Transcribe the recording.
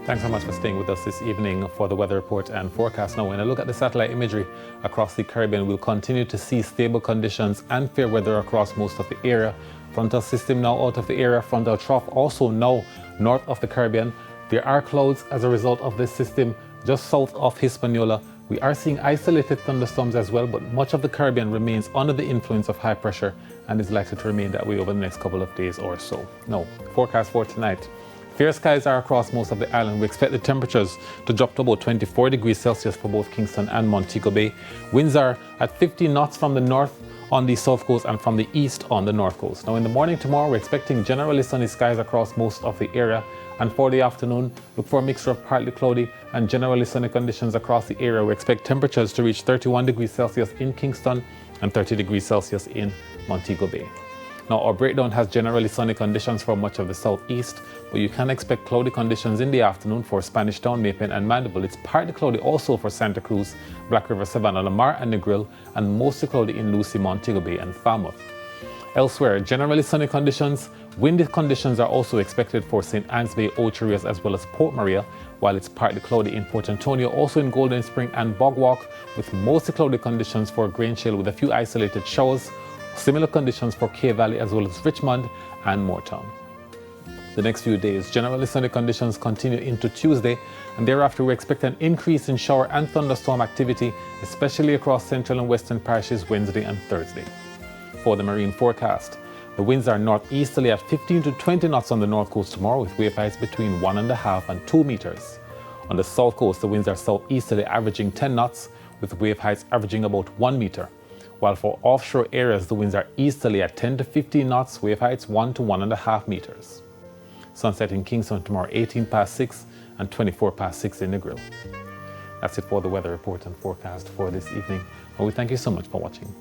Thanks so much for staying with us this evening for the weather report and forecast. Now, when I look at the satellite imagery across the Caribbean, we'll continue to see stable conditions and fair weather across most of the area. Frontal system now out of the area, frontal trough also now north of the Caribbean. There are clouds as a result of this system just south of Hispaniola. We are seeing isolated thunderstorms as well, but much of the Caribbean remains under the influence of high pressure and is likely to remain that way over the next couple of days or so. Now, forecast for tonight. Fair skies are across most of the island. We expect the temperatures to drop to about 24 degrees Celsius for both Kingston and Montego Bay. Winds are at 50 knots from the north on the south coast and from the east on the north coast. Now in the morning tomorrow, we're expecting generally sunny skies across most of the area. And for the afternoon, look for a mixture of partly cloudy and generally sunny conditions across the area. We expect temperatures to reach 31 degrees Celsius in Kingston and 30 degrees Celsius in Montego Bay. Now, our breakdown has generally sunny conditions for much of the southeast, but you can expect cloudy conditions in the afternoon for Spanish Town, Maypen, and Mandeville. It's partly cloudy also for Santa Cruz, Black River, Savannah, Lamar, and Negril, and mostly cloudy in Lucy, Montego Bay, and Falmouth. Elsewhere, generally sunny conditions. Windy conditions are also expected for St. Anne's Bay, Ocherias, as well as Port Maria, while it's partly cloudy in Port Antonio, also in Golden Spring and Bogwalk, with mostly cloudy conditions for Grange-Hill with a few isolated showers. Similar conditions for K Valley as well as Richmond and Moortown. The next few days, generally sunny conditions continue into Tuesday, and thereafter we expect an increase in shower and thunderstorm activity, especially across central and western parishes Wednesday and Thursday. For the marine forecast, the winds are northeasterly at 15 to 20 knots on the north coast tomorrow, with wave heights between 1.5 and 2 meters. On the south coast, the winds are southeasterly averaging 10 knots, with wave heights averaging about 1 meter. While for offshore areas, the winds are easterly at 10 to 15 knots, wave heights 1 to 1.5 meters. Sunset in Kingston tomorrow 18 past 6 and 24 past 6 in Negril. That's it for the weather report and forecast for this evening. And we thank you so much for watching.